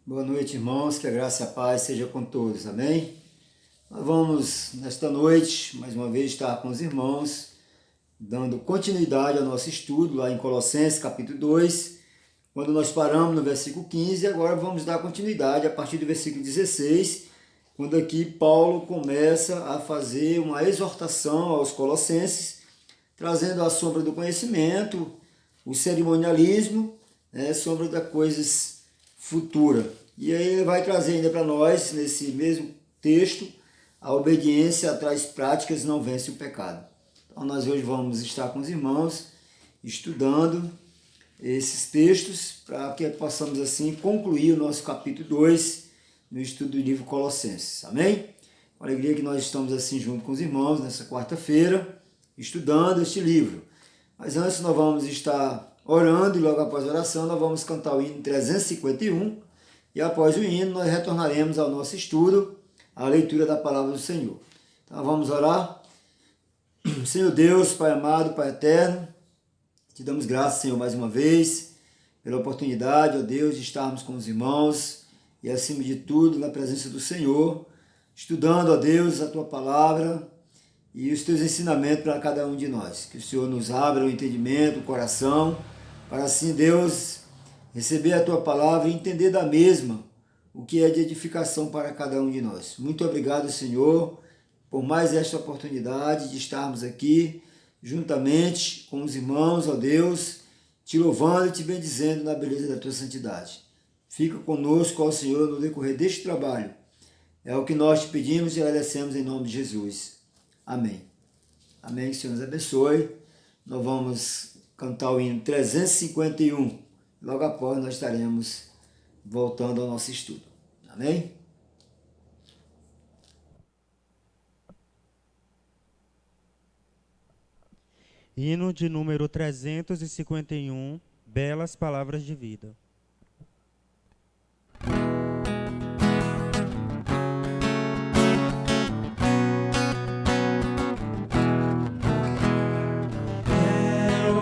Boa noite, irmãos, que a graça e a paz seja com todos, amém? Nós vamos, nesta noite, mais uma vez, estar com os irmãos, dando continuidade ao nosso estudo, lá em Colossenses, capítulo 2, quando nós paramos no versículo 15, agora vamos dar continuidade a partir do versículo 16, quando aqui Paulo começa a fazer uma exortação aos colossenses, trazendo a sombra do conhecimento, o cerimonialismo, sombra das coisas futuras. E aí ele vai trazer ainda para nós, nesse mesmo texto, a obediência atrás práticas não vence o pecado. Então nós hoje vamos estar com os irmãos, estudando esses textos, para que possamos assim concluir o nosso capítulo 2 no estudo do livro Colossenses. Amém? Com alegria que nós estamos assim junto com os irmãos nessa quarta-feira, estudando este livro. Mas antes nós vamos estar orando e logo após a oração nós vamos cantar o hino 351 e após o hino nós retornaremos ao nosso estudo, à leitura da palavra do Senhor. Então vamos orar. Senhor Deus, Pai amado, Pai eterno, te damos graças, Senhor, mais uma vez, pela oportunidade, ó Deus, de estarmos com os irmãos e acima de tudo na presença do Senhor, estudando, ó Deus, a Tua palavra e os Teus ensinamentos para cada um de nós. Que o Senhor nos abra o entendimento, o coração, para assim, Deus, receber a Tua palavra e entender da mesma o que é de edificação para cada um de nós. Muito obrigado, Senhor, por mais esta oportunidade de estarmos aqui juntamente com os irmãos, ó Deus, te louvando e te bendizendo na beleza da Tua santidade. Fica conosco, ó Senhor, no decorrer deste trabalho. É o que nós te pedimos e agradecemos em nome de Jesus. Amém. Amém, que o Senhor nos abençoe. Nós vamos cantar o hino 351. Logo após nós estaremos voltando ao nosso estudo. Amém? Hino de número 351, Belas Palavras de Vida.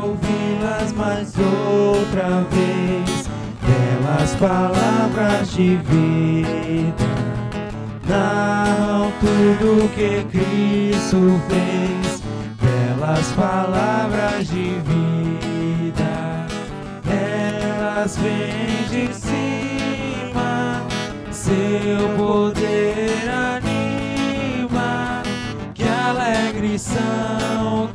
Ouvi-las mais outra vez, belas palavras de vida, narram tudo que Cristo fez, belas palavras de vida, elas vêm de cima, seu poder anima, que alegres são,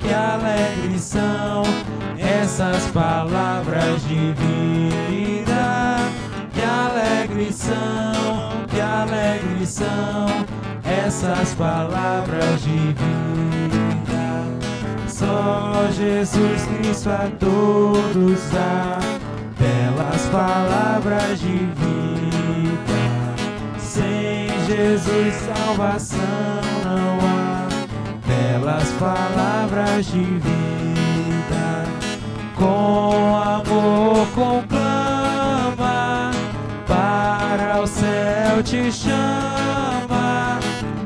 essas palavras de vida, que alegres são, essas palavras de vida. Só Jesus Cristo a todos dá belas palavras de vida. Sem Jesus salvação não há, belas palavras de vida. Com amor conclama, para o céu te chama,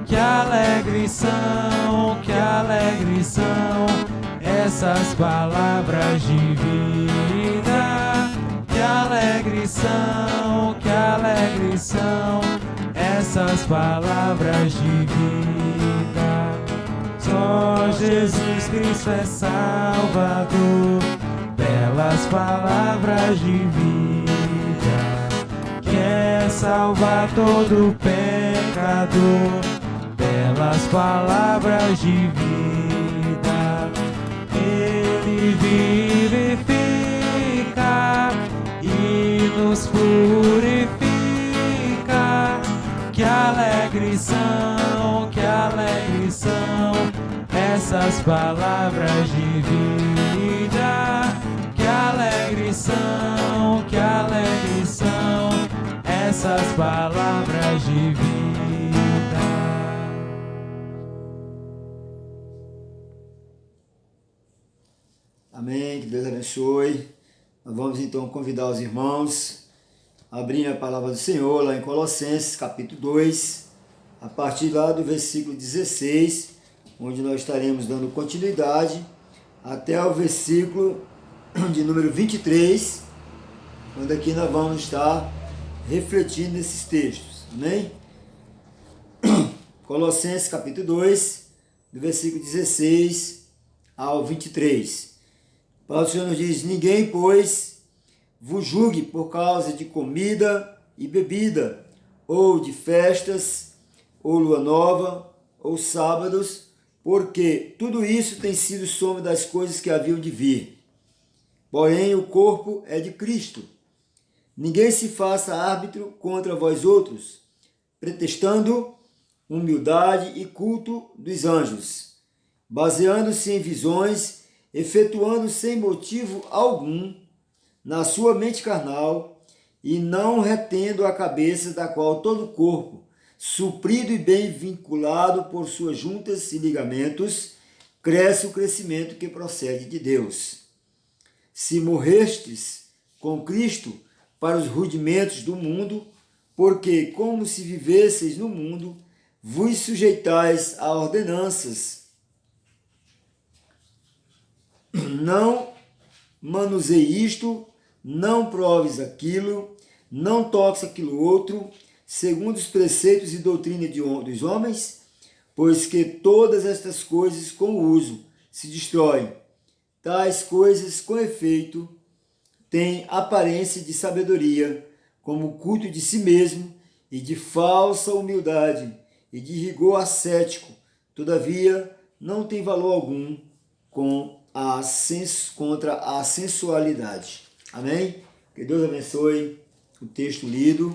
que alegres são, essas palavras de vida, que alegres são, essas palavras de vida. Só Jesus Cristo é Salvador, belas palavras de vida, quer salvar todo pecador, belas palavras de vida. Ele vivifica e nos purifica, que alegres são, essas palavras de vida, que alegres são, essas palavras de vida. Amém, que Deus abençoe. Nós vamos então convidar os irmãos a abrirem a palavra do Senhor lá em Colossenses, capítulo 2, a partir lá do versículo 16, onde nós estaremos dando continuidade até o versículo de número 23, quando aqui nós vamos estar refletindo nesses textos. Amém? Colossenses capítulo 2, do versículo 16 ao 23. A palavra do Senhor nos diz: ninguém, pois, vos julgue por causa de comida e bebida, ou de festas, ou lua nova, ou sábados, porque tudo isso tem sido sombra das coisas que haviam de vir. Porém, o corpo é de Cristo. Ninguém se faça árbitro contra vós outros, pretextando humildade e culto dos anjos, baseando-se em visões, efetuando sem motivo algum na sua mente carnal, e não retendo a cabeça, da qual todo o corpo, suprido e bem vinculado por suas juntas e ligamentos, cresce o crescimento que procede de Deus. Se morrestes com Cristo para os rudimentos do mundo, porque, como se vivesseis no mundo, vos sujeitais a ordenanças, não manuseie isto, não proves aquilo, não toques aquilo outro, segundo os preceitos e doutrina dos homens, pois que todas estas coisas com o uso se destroem. Tais coisas, com efeito, têm aparência de sabedoria, como o culto de si mesmo e de falsa humildade e de rigor ascético, todavia não tem valor algum contra a sensualidade. Amém? Que Deus abençoe o texto lido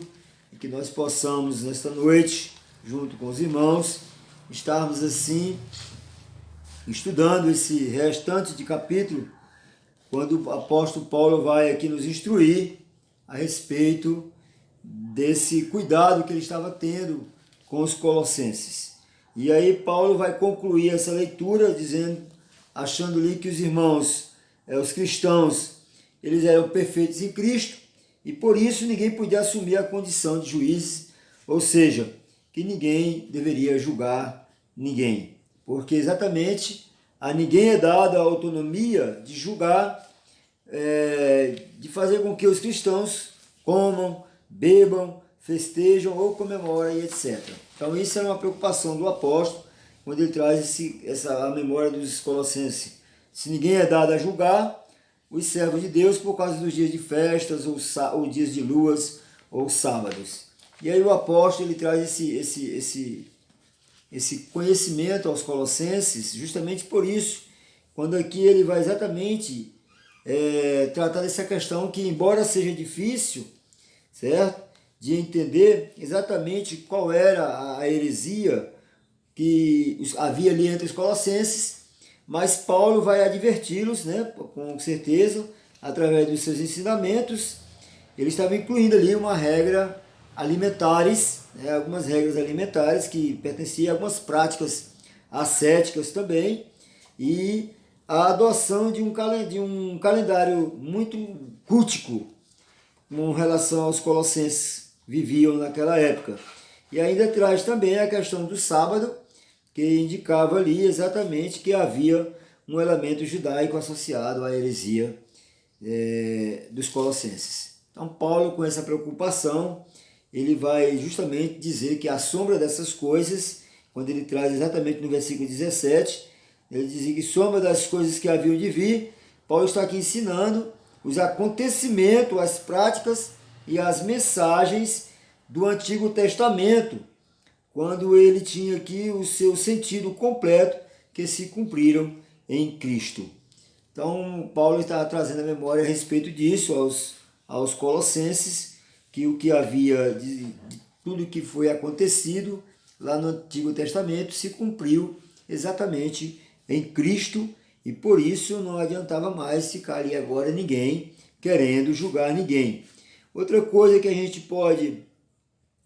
e que nós possamos, nesta noite, junto com os irmãos, estarmos assim, estudando esse restante de capítulo, quando o apóstolo Paulo vai aqui nos instruir a respeito desse cuidado que ele estava tendo com os colossenses. E aí Paulo vai concluir essa leitura dizendo, achando ali que os irmãos, os cristãos, eles eram perfeitos em Cristo e por isso ninguém podia assumir a condição de juiz, ou seja, que ninguém deveria julgar ninguém, porque exatamente a ninguém é dada a autonomia de julgar, de fazer com que os cristãos comam, bebam, festejam ou comemorem, etc. Então isso era uma preocupação do apóstolo, quando ele traz a memória dos colossenses. Se ninguém é dado a julgar os servos de Deus por causa dos dias de festas, ou dias de luas, ou sábados. E aí o apóstolo ele traz esse conhecimento aos colossenses, justamente por isso, quando aqui ele vai exatamente tratar dessa questão que, embora seja difícil, certo? De entender exatamente qual era a heresia que havia ali entre os colossenses, mas Paulo vai adverti-los, né, com certeza, através dos seus ensinamentos. Ele estava incluindo ali uma regra alimentares, né, algumas regras alimentares que pertenciam a algumas práticas ascéticas também, e a adoção de um calendário muito cultico com relação aos colossenses viviam naquela época. E ainda traz também a questão do sábado, que indicava ali exatamente que havia um elemento judaico associado à heresia dos colossenses. Então Paulo, com essa preocupação, ele vai justamente dizer que a sombra dessas coisas, quando ele traz exatamente no versículo 17, ele diz que sombra das coisas que haviam de vir, Paulo está aqui ensinando os acontecimentos, as práticas e as mensagens do Antigo Testamento, quando ele tinha aqui o seu sentido completo, que se cumpriram em Cristo. Então, Paulo está trazendo a memória a respeito disso aos colossenses, que o que havia de tudo que foi acontecido lá no Antigo Testamento se cumpriu exatamente em Cristo, e por isso não adiantava mais ficar ali agora ninguém querendo julgar ninguém. Outra coisa que a gente pode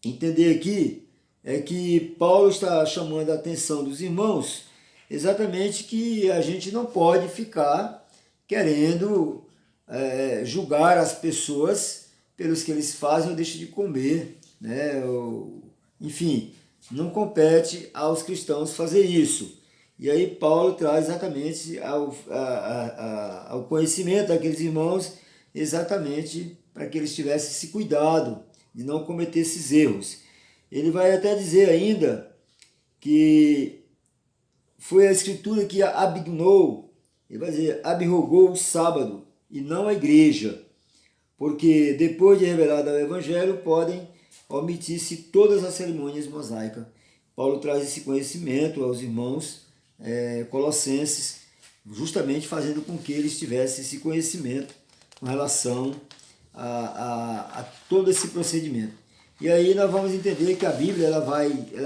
entender aqui é que Paulo está chamando a atenção dos irmãos exatamente que a gente não pode ficar querendo julgar as pessoas pelos que eles fazem ou deixam de comer, né? Enfim, não compete aos cristãos fazer isso. E aí Paulo traz exatamente ao conhecimento daqueles irmãos, exatamente para que eles tivessem esse cuidado de não cometer esses erros. Ele vai até dizer ainda que foi a Escritura que abrogou o sábado e não a igreja, porque depois de revelado o Evangelho podem omitir-se todas as cerimônias mosaicas. Paulo traz esse conhecimento aos irmãos colossenses, justamente fazendo com que eles tivessem esse conhecimento com relação a todo esse procedimento. E aí nós vamos entender que a Bíblia ela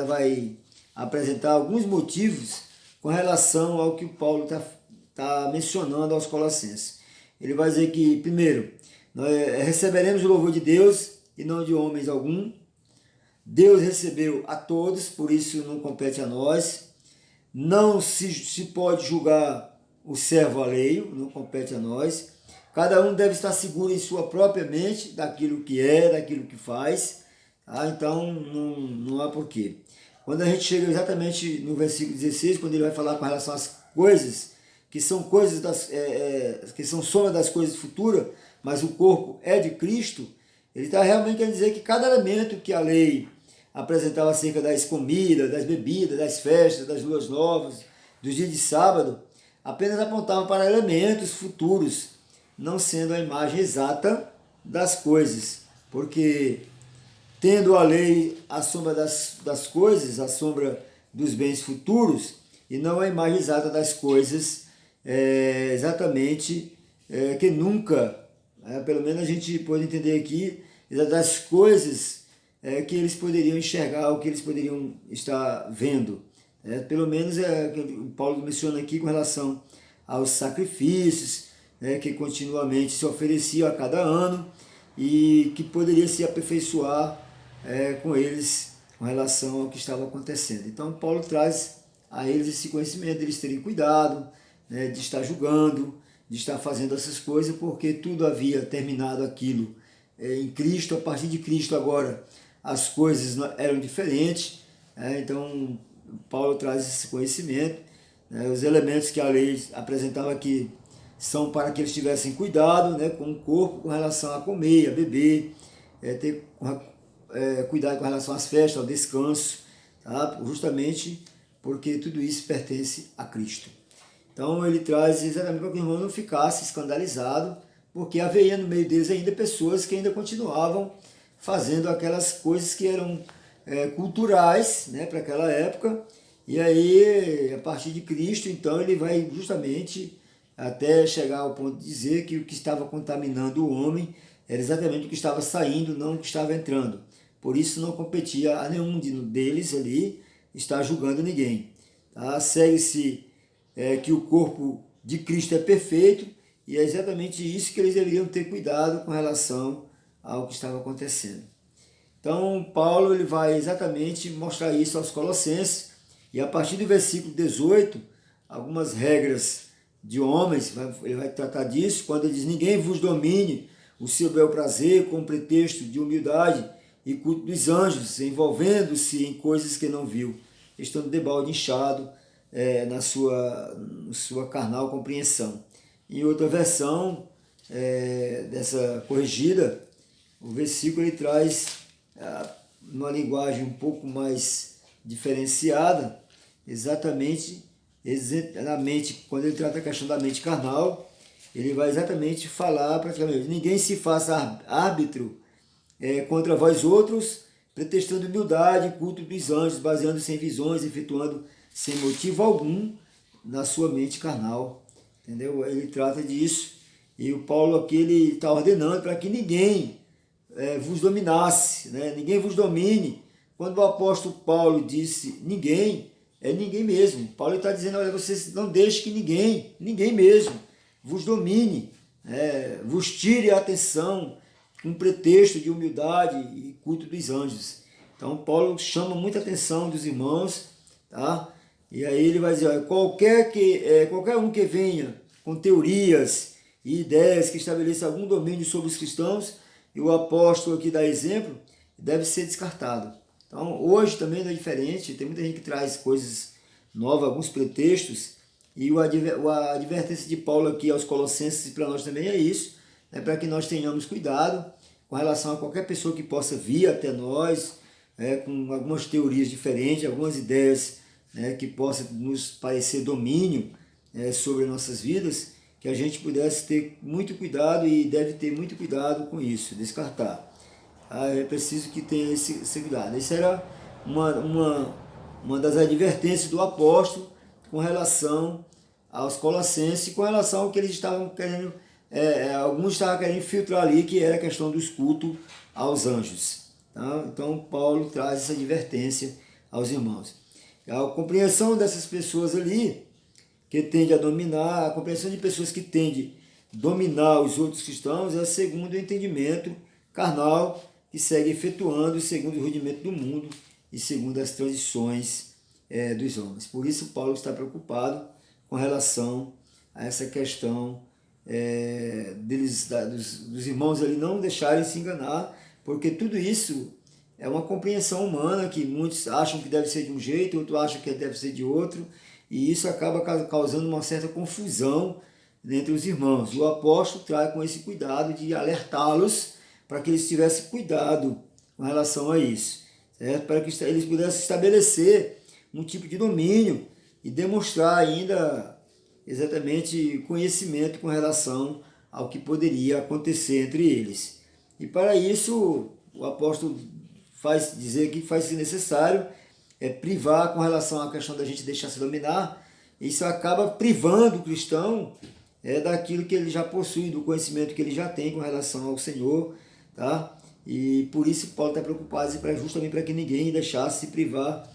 vai apresentar alguns motivos com relação ao que o Paulo está mencionando aos colossenses. Ele vai dizer que, primeiro, nós receberemos o louvor de Deus e não de homens algum. Deus recebeu a todos, por isso não compete a nós. Não se pode julgar o servo alheio, não compete a nós. Cada um deve estar seguro em sua própria mente daquilo que é, daquilo que faz. Então não há porquê. Quando a gente chega exatamente no versículo 16, quando ele vai falar com relação às coisas, que são que são sombra das coisas futuras, mas o corpo é de Cristo, ele está realmente querendo dizer que cada elemento que a lei apresentava acerca das comidas, das bebidas, das festas, das luas novas, dos dias de sábado, apenas apontavam para elementos futuros, não sendo a imagem exata das coisas, porque tendo a lei a sombra das coisas, a sombra dos bens futuros, e não a imagem exata das coisas, que nunca, pelo menos a gente pode entender aqui, das coisas que eles poderiam enxergar, o que eles poderiam estar vendo. Pelo menos que o Paulo menciona aqui com relação aos sacrifícios, que continuamente se ofereciam a cada ano e que poderia se aperfeiçoar com eles com relação ao que estava acontecendo. Então Paulo traz a eles esse conhecimento, eles terem cuidado, de estar julgando, de estar fazendo essas coisas, porque tudo havia terminado aquilo em Cristo. A partir de Cristo agora as coisas eram diferentes, então Paulo traz esse conhecimento. Os elementos que a lei apresentava aqui são para que eles tivessem cuidado com o corpo com relação a comer, a beber, ter cuidado com relação às festas, ao descanso, tá? Justamente porque tudo isso pertence a Cristo. Então ele traz exatamente para que o irmão não ficasse escandalizado, porque havia no meio deles ainda pessoas que ainda continuavam fazendo aquelas coisas que eram culturais para aquela época. E aí, a partir de Cristo, então, ele vai justamente até chegar ao ponto de dizer que o que estava contaminando o homem era exatamente o que estava saindo, não o que estava entrando. Por isso não competia a nenhum deles ali estar julgando ninguém. Tá? Segue-se que o corpo de Cristo é perfeito, e é exatamente isso que eles deveriam ter cuidado com relação ao que estava acontecendo. Então, Paulo ele vai exatamente mostrar isso aos colossenses, e a partir do versículo 18, algumas regras de homens, ele vai tratar disso, quando ele diz: ninguém vos domine o seu bel prazer com pretexto de humildade e culto dos anjos, envolvendo-se em coisas que não viu, estando debalde inchado na sua carnal compreensão. Em outra versão dessa corrigida, o versículo ele traz uma linguagem um pouco mais diferenciada, exatamente na mente. Quando ele trata a questão da mente carnal, ele vai exatamente falar praticamente: ninguém se faça árbitro contra vós outros, pretextando humildade, culto dos anjos, baseando-se em visões, efetuando sem motivo algum na sua mente carnal. Entendeu? Ele trata disso, e o Paulo aqui ele está ordenando para que ninguém vos dominasse, ninguém vos domine. Quando o apóstolo Paulo disse ninguém, é ninguém mesmo. Paulo está dizendo: olha, vocês não deixem que ninguém mesmo, vos domine, vos tire a atenção com pretexto de humildade e culto dos anjos. Então Paulo chama muita atenção dos irmãos, tá? E aí ele vai dizer: olha, qualquer um que venha com teorias e ideias que estabeleça algum domínio sobre os cristãos, e o apóstolo aqui dá exemplo, deve ser descartado. Então hoje também não é diferente, tem muita gente que traz coisas novas, alguns pretextos, e a advertência de Paulo aqui aos colossenses e para nós também é isso, para que nós tenhamos cuidado com relação a qualquer pessoa que possa vir até nós, com algumas teorias diferentes, algumas ideias, que possa nos parecer domínio sobre nossas vidas, que a gente pudesse ter muito cuidado e deve ter muito cuidado com isso, descartar. É preciso que tenha esse cuidado. Isso era uma das advertências do apóstolo com relação aos Colossenses, com relação ao que eles estavam querendo, alguns estavam querendo filtrar ali, que era a questão dos cultos aos anjos. Tá? Então Paulo traz essa advertência aos irmãos. A compreensão dessas pessoas ali, que tende a dominar, a compreensão de pessoas que tendem a dominar os outros cristãos é segundo o entendimento carnal que segue efetuando segundo o rudimento do mundo e segundo as tradições dos homens. Por isso Paulo está preocupado com relação a essa questão dos irmãos ali não deixarem se enganar, porque tudo isso é uma compreensão humana que muitos acham que deve ser de um jeito, outros acham que deve ser de outro, e isso acaba causando uma certa confusão entre os irmãos. O apóstolo traz com esse cuidado de alertá-los para que eles tivessem cuidado com relação a isso, certo? Para que eles pudessem estabelecer um tipo de domínio e demonstrar ainda exatamente conhecimento com relação ao que poderia acontecer entre eles. E para isso o apóstolo faz dizer que faz necessário privar com relação à questão da gente deixar se dominar. Isso acaba privando o cristão daquilo que ele já possui, do conhecimento que ele já tem com relação ao Senhor, tá? E por isso Paulo está preocupado justamente para que ninguém deixasse se privar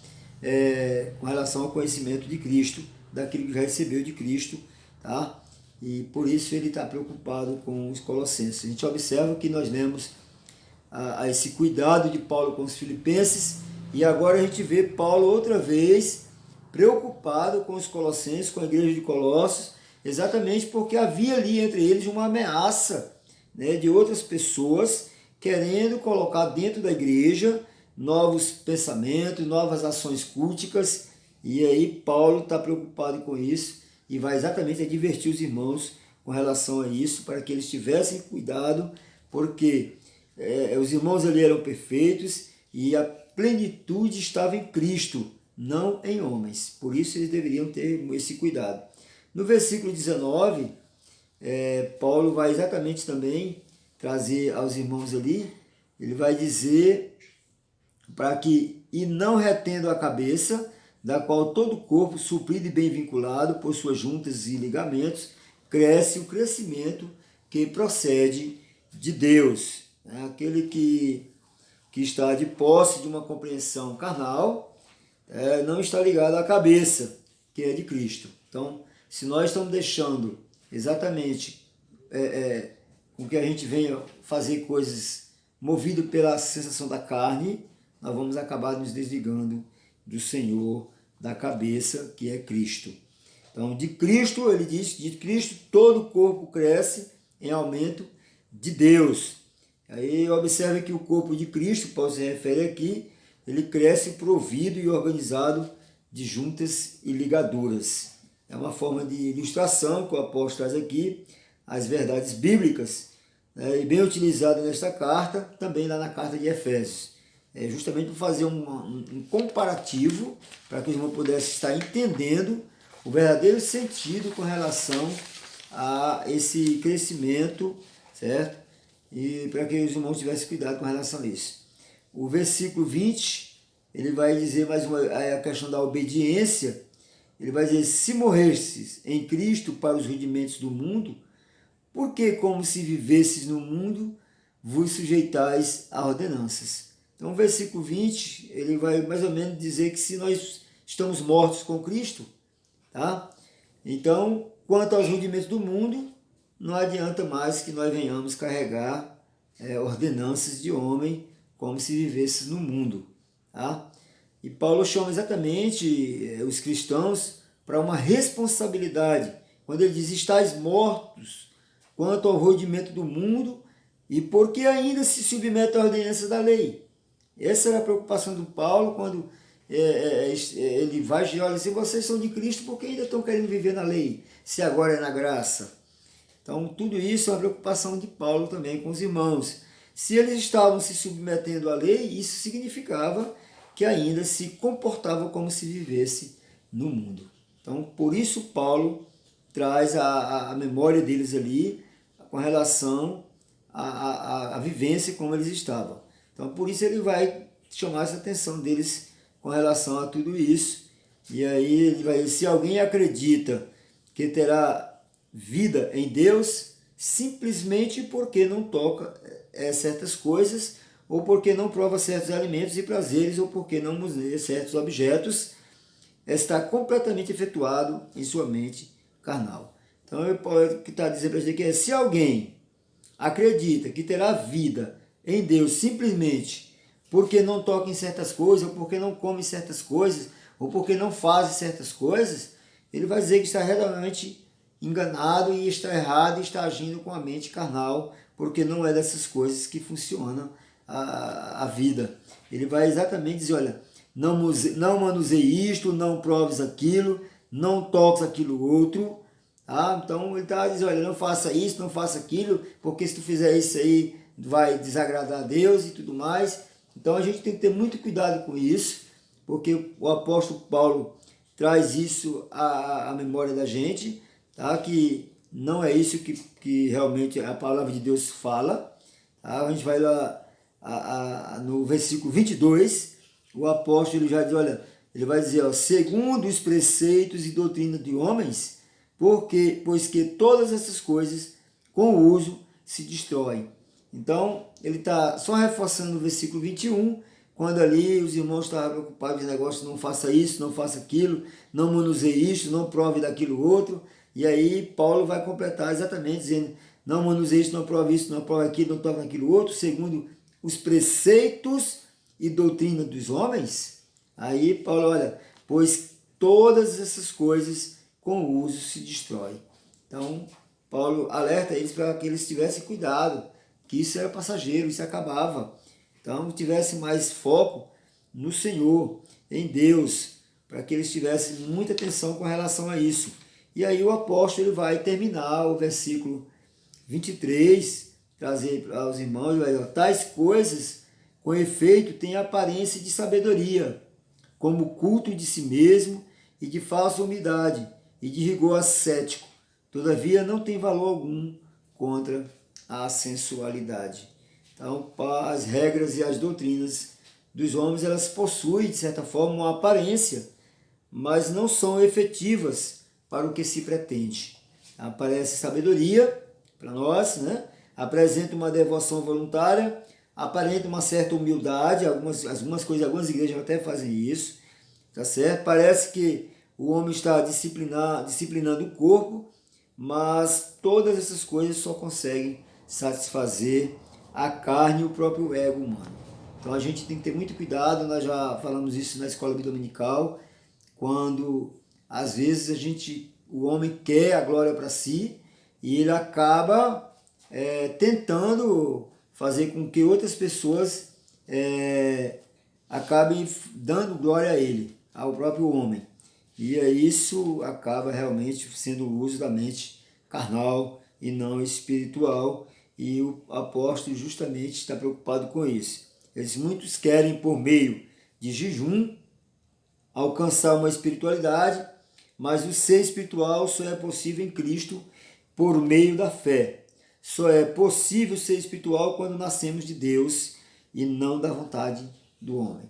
com relação ao conhecimento de Cristo, daquilo que já recebeu de Cristo, tá? E por isso ele está preocupado com os Colossenses. A gente observa que nós lemos a esse cuidado de Paulo com os filipenses, e agora a gente vê Paulo outra vez preocupado com os Colossenses, com a igreja de Colossos, exatamente porque havia ali entre eles uma ameaça, de outras pessoas querendo colocar dentro da igreja novos pensamentos, novas ações culticas, e aí Paulo está preocupado com isso e vai exatamente advertir os irmãos com relação a isso, para que eles tivessem cuidado, porque os irmãos ali eram perfeitos e a plenitude estava em Cristo, não em homens. Por isso eles deveriam ter esse cuidado. No versículo 19, Paulo vai exatamente também trazer aos irmãos ali, ele vai dizer para que, e não retendo a cabeça, da qual todo o corpo, suprido e bem vinculado por suas juntas e ligamentos, cresce o crescimento que procede de Deus. Aquele que está de posse de uma compreensão carnal, não está ligado à cabeça, que é de Cristo. Então, se nós estamos deixando exatamente com que a gente venha fazer coisas movido pela sensação da carne, nós vamos acabar nos desligando do Senhor, da cabeça, que é Cristo. Então, de Cristo, ele diz, de Cristo todo o corpo cresce em aumento de Deus. Aí observe que o corpo de Cristo, Paulo se refere aqui, ele cresce provido e organizado de juntas e ligaduras. É uma forma de ilustração que o apóstolo traz aqui, as verdades bíblicas, e bem utilizado nesta carta, também lá na carta de Efésios. Justamente para fazer um comparativo, para que os irmãos pudessem estar entendendo o verdadeiro sentido com relação a esse crescimento, certo? E para que os irmãos tivessem cuidado com relação a isso. O versículo 20, ele vai dizer mais a questão da obediência. Ele vai dizer, se morresses em Cristo para os rudimentos do mundo, porque como se vivesses no mundo, vos sujeitais a ordenanças. Então o versículo 20, ele vai mais ou menos dizer que se nós estamos mortos com Cristo, tá? Então, quanto aos rudimentos do mundo, não adianta mais que nós venhamos carregar ordenanças de homem como se vivesse no mundo. Tá? E Paulo chama exatamente os cristãos para uma responsabilidade. Quando ele diz, estáis mortos quanto ao rudimento do mundo e porque ainda se submete à ordenança da lei. Essa era a preocupação do Paulo quando ele vai e olha, se vocês são de Cristo, por que ainda estão querendo viver na lei, se agora é na graça? Então, tudo isso é uma preocupação de Paulo também com os irmãos. Se eles estavam se submetendo à lei, isso significava que ainda se comportavam como se vivesse no mundo. Então, por isso Paulo traz a memória deles ali com relação à vivência como eles estavam. Então, por isso ele vai chamar essa atenção deles com relação a tudo isso. E aí ele vai dizer, se alguém acredita que terá vida em Deus, simplesmente porque não toca certas coisas, ou porque não prova certos alimentos e prazeres, ou porque não manuseia certos objetos, está completamente efetuado em sua mente carnal. Então, o que está dizendo para a gente que se alguém acredita que terá vida em Deus simplesmente porque não toca em certas coisas, ou porque não come certas coisas, ou porque não faz certas coisas, ele vai dizer que está realmente enganado e está errado e está agindo com a mente carnal, porque não é dessas coisas que funciona a vida. Ele vai exatamente dizer, olha, não manuseie isto, não proves aquilo, não toques aquilo outro. Tá? Então ele está dizendo, olha, não faça isso, não faça aquilo, porque se tu fizer isso aí, vai desagradar a Deus e tudo mais. Então a gente tem que ter muito cuidado com isso, porque o apóstolo Paulo traz isso à memória da gente, tá? Que não é isso que realmente a palavra de Deus fala. Tá? A gente vai lá no versículo 22, o apóstolo ele já diz, olha, ele vai dizer, ó, segundo os preceitos e doutrina de homens, pois que todas essas coisas com o uso se destroem. Então, ele está só reforçando o versículo 21, quando ali os irmãos estavam preocupados com o negócio, não faça isso, não faça aquilo, não manuseie isso, não prove daquilo outro. E aí Paulo vai completar exatamente dizendo, não manuseie isso, não prove isso, não prove aquilo, não toque naquilo outro, segundo os preceitos e doutrina dos homens. Aí Paulo, olha, pois todas essas coisas com o uso se destrói. Então, Paulo alerta eles para que eles tivessem cuidado, que isso era passageiro, isso acabava. Então, tivesse mais foco no Senhor, em Deus, para que eles tivessem muita atenção com relação a isso. E aí o apóstolo ele vai terminar o versículo 23, trazer aos irmãos, tais coisas, com efeito, têm aparência de sabedoria, como culto de si mesmo e de falsa humildade e de rigor ascético. Todavia, não tem valor algum contra a sensualidade. Então, as regras e as doutrinas dos homens, elas possuem, de certa forma, uma aparência, mas não são efetivas para o que se pretende. Aparece sabedoria para nós, né? Apresenta uma devoção voluntária, aparenta uma certa humildade, algumas coisas, algumas igrejas até fazem isso, tá certo? Parece que o homem está disciplinando o corpo, mas todas essas coisas só conseguem satisfazer a carne e o próprio ego humano. Então a gente tem que ter muito cuidado, nós já falamos isso na escola dominical, quando às vezes o homem quer a glória para si e ele acaba tentando fazer com que outras pessoas acabem dando glória a ele, ao próprio homem. E isso acaba realmente sendo o uso da mente carnal e não espiritual. E o apóstolo justamente está preocupado com isso. Muitos querem, por meio de jejum, alcançar uma espiritualidade, mas o ser espiritual só é possível em Cristo por meio da fé. Só é possível ser espiritual quando nascemos de Deus e não da vontade do homem.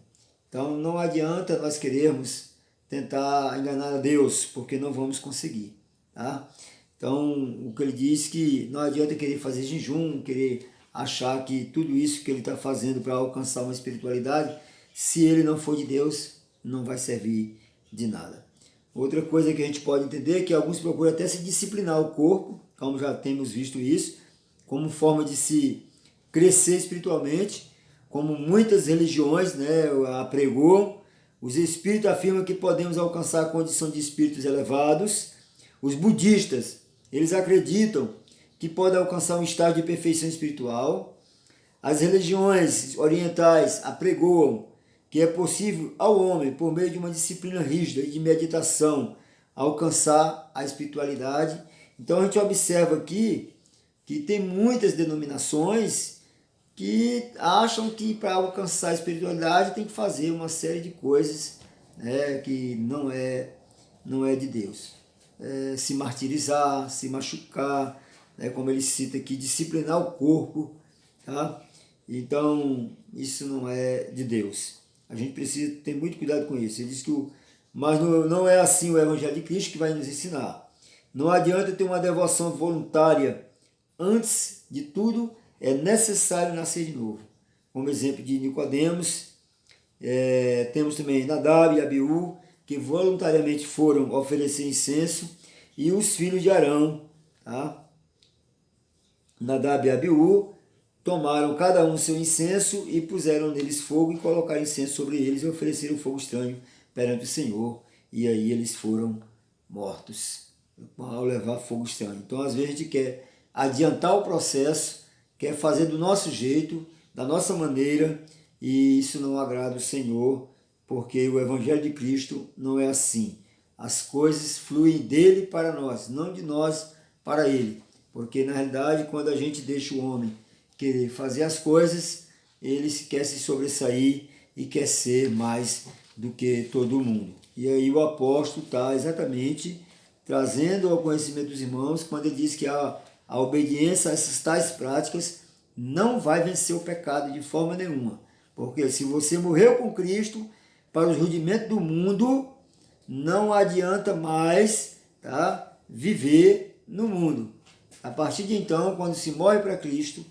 Então não adianta nós querermos tentar enganar a Deus, porque não vamos conseguir. Tá? Então, o que ele diz que não adianta querer fazer jejum, querer achar que tudo isso que ele está fazendo para alcançar uma espiritualidade, se ele não for de Deus, não vai servir de nada. Outra coisa que a gente pode entender é que alguns procuram até se disciplinar o corpo, como já temos visto isso, como forma de se crescer espiritualmente, como muitas religiões apregoam. Os espíritos afirmam que podemos alcançar a condição de espíritos elevados. Os budistas, eles acreditam que podem alcançar um estado de perfeição espiritual. As religiões orientais apregoam que é possível ao homem, por meio de uma disciplina rígida e de meditação, alcançar a espiritualidade. Então a gente observa aqui que tem muitas denominações que acham que para alcançar a espiritualidade tem que fazer uma série de coisas, né, que não é de Deus. Se martirizar, se machucar, né, como ele cita aqui, disciplinar o corpo, tá? Então, isso não é de Deus. A gente precisa ter muito cuidado com isso. Ele diz que mas não é assim o Evangelho de Cristo que vai nos ensinar. Não adianta ter uma devoção voluntária. Antes de tudo, é necessário nascer de novo. Como exemplo de Nicodemos, temos também Nadab e Abiú, que voluntariamente foram oferecer incenso, e os filhos de Arão, tá? Nadab e Abiú tomaram cada um seu incenso e puseram neles fogo e colocaram incenso sobre eles e ofereceram fogo estranho perante o Senhor, e aí eles foram mortos ao levar fogo estranho. Então, às vezes, a gente quer adiantar o processo, quer fazer do nosso jeito, da nossa maneira, e isso não agrada o Senhor, porque o Evangelho de Cristo não é assim. As coisas fluem dele para nós, não de nós para ele, porque na realidade, quando a gente deixa o homem querer fazer as coisas, ele quer se sobressair e quer ser mais do que todo mundo. E aí o apóstolo está exatamente trazendo ao conhecimento dos irmãos quando ele diz que a obediência a essas tais práticas não vai vencer o pecado de forma nenhuma. Porque se você morreu com Cristo para os rudimentos do mundo, não adianta mais, tá, viver no mundo. A partir de então, quando se morre para Cristo,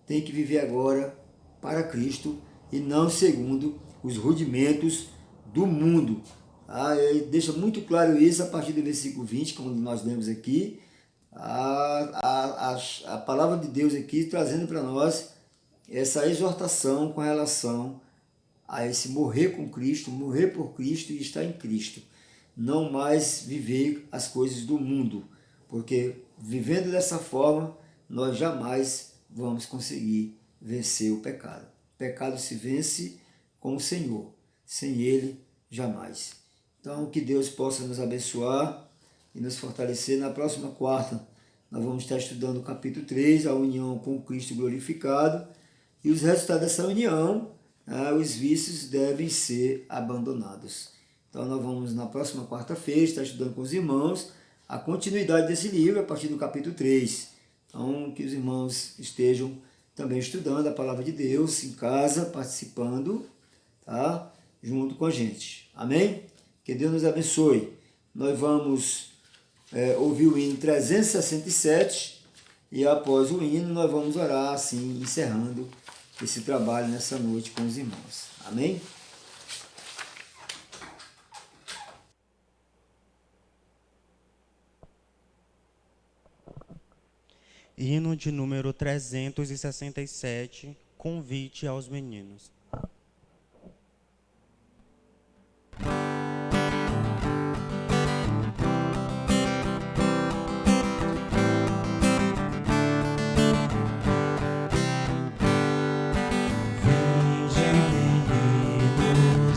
tem que viver agora para Cristo e não segundo os rudimentos do mundo. Ele deixa muito claro isso a partir do versículo 20, como nós lemos aqui, a palavra de Deus aqui trazendo para nós essa exortação com relação a esse morrer com Cristo, morrer por Cristo e estar em Cristo. Não mais viver as coisas do mundo, porque vivendo dessa forma, nós jamais vamos conseguir vencer o pecado. O pecado se vence com o Senhor, sem Ele, jamais. Então, que Deus possa nos abençoar e nos fortalecer. Na próxima quarta, nós vamos estar estudando o capítulo 3, a união com Cristo glorificado, e os resultados dessa união, os vícios devem ser abandonados. Então, nós vamos, na próxima quarta-feira, estar estudando com os irmãos a continuidade desse livro, a partir do capítulo 3. Então, que os irmãos estejam também estudando a palavra de Deus em casa, participando, tá? Junto com a gente. Amém? Que Deus nos abençoe. Nós vamos ouvir o hino 367 e após o hino nós vamos orar, assim, encerrando esse trabalho nessa noite com os irmãos. Amém? Hino de número 367, convite aos meninos.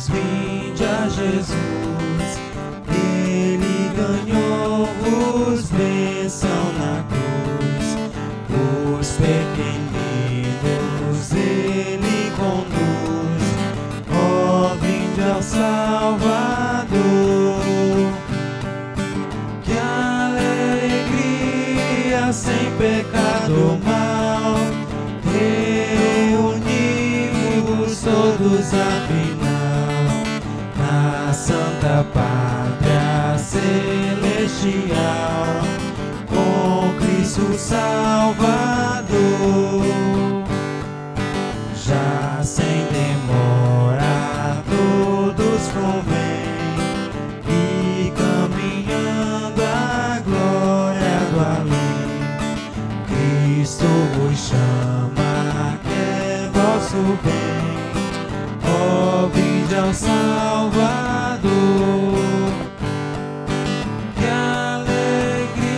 Vinde a Jesus, Ele ganhou, os bênção na cruz, os pequeninos Ele conduz, ó, vinde ao Salvador, que alegria sem pecado ou mal, reunimos todos afinal, na Santa Pátria Celestial, com Cristo Salvador. Já sem demora todos convém, e caminhando à glória do além, Cristo vos chama, que é vosso bem, ó, vinde ao Salvador, que alegria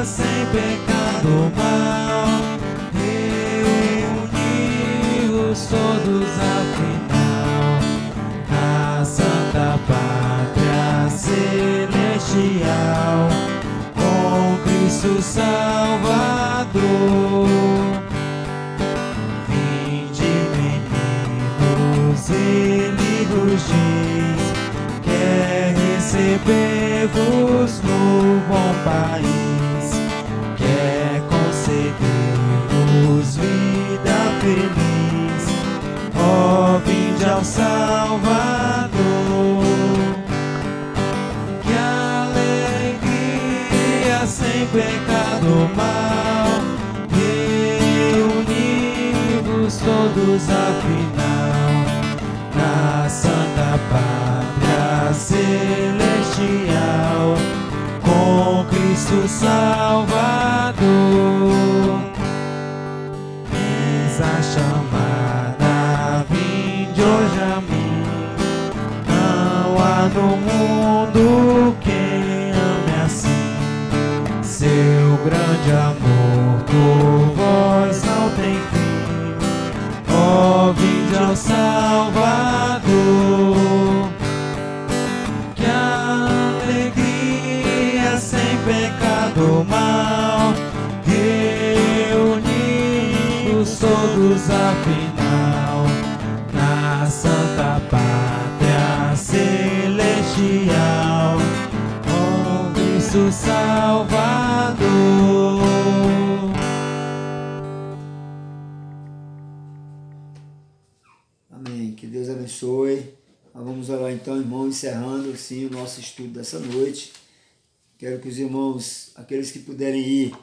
sem pecado ou mal, reunidos todos afinal, na Santa Pátria Celestial, com Cristo Salvador. diz, quer receber-vos no bom país, quer conceder-vos vida feliz. Ó, vinde ao Salvador. Que alegria sem pecado mal, reunimos todos afinal na Santa Pátria Celestial, com Cristo Salvador. Eis a chamada, vinde hoje a mim. Não há no mundo quem ame assim. Seu grande amor por vós não tem fim. Ó, vinde ao Salvador. Que alegria sem pecado mal, reunimos todos afinal na Santa Pátria Celestial, com Cristo Salvador. Amém. Que Deus abençoe. Nós vamos orar então, irmão, encerrando assim o nosso estudo dessa noite. Quero que os irmãos, aqueles que puderem ir,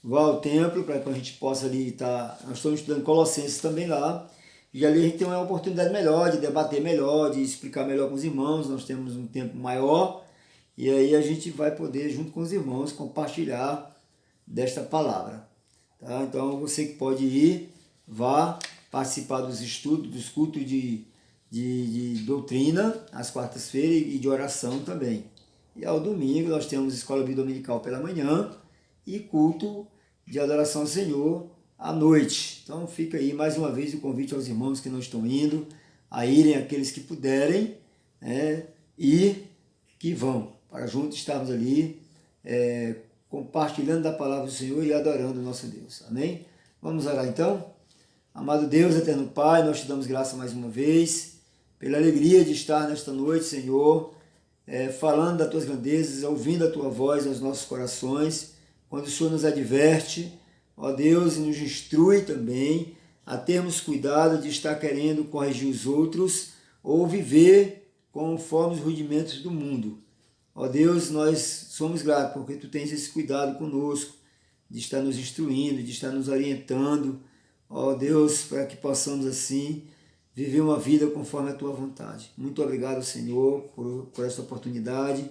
vá ao templo para que a gente possa ali estar. Nós estamos estudando Colossenses também lá. E ali a gente tem uma oportunidade melhor de debater melhor, de explicar melhor com os irmãos. Nós temos um tempo maior e aí a gente vai poder, junto com os irmãos, compartilhar desta palavra. Tá? Então você que pode ir, vá participar dos estudos, dos cultos de doutrina, às quartas-feiras, e de oração também. E ao domingo nós temos escola dominical pela manhã e culto de adoração ao Senhor à noite. Então fica aí mais uma vez o convite aos irmãos que não estão indo, a irem aqueles que puderem, né, e que vão, para juntos estarmos ali compartilhando da palavra do Senhor e adorando o nosso Deus. Amém? Vamos orar então? Amado Deus, eterno Pai, nós te damos graça mais uma vez, pela alegria de estar nesta noite, Senhor, falando das tuas grandezas, ouvindo a tua voz aos nossos corações, quando o Senhor nos adverte, ó Deus, e nos instrui também a termos cuidado de estar querendo corrigir os outros ou viver conforme os rudimentos do mundo. Ó Deus, nós somos gratos porque tu tens esse cuidado conosco, de estar nos instruindo, de estar nos orientando, ó Deus, para que possamos assim viver uma vida conforme a tua vontade. Muito obrigado, Senhor, por essa oportunidade,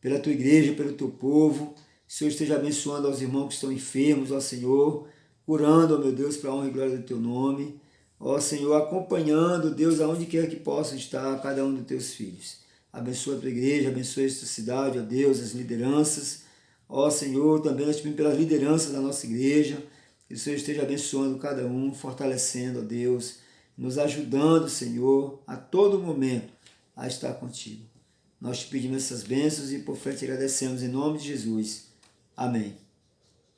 pela tua igreja, pelo teu povo. O Senhor esteja abençoando aos irmãos que estão enfermos, ó Senhor, curando, ó meu Deus, para a honra e glória do teu nome. Ó Senhor, acompanhando, Deus, aonde quer que possa estar cada um dos teus filhos. Abençoa a tua igreja, abençoa esta cidade, ó Deus, as lideranças. Ó Senhor, também nós pedimos pelas lideranças da nossa igreja, que o Senhor esteja abençoando cada um, fortalecendo, ó Deus, nos ajudando, Senhor, a todo momento a estar contigo. Nós te pedimos essas bênçãos e por fé te agradecemos em nome de Jesus. Amém.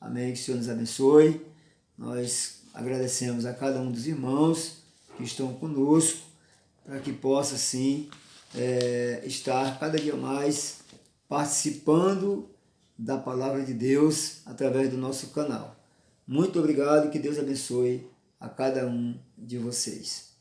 Amém. Que o Senhor nos abençoe. Nós agradecemos a cada um dos irmãos que estão conosco, para que possa, sim, estar cada dia mais participando da palavra de Deus através do nosso canal. Muito obrigado e que Deus abençoe a cada um de vocês.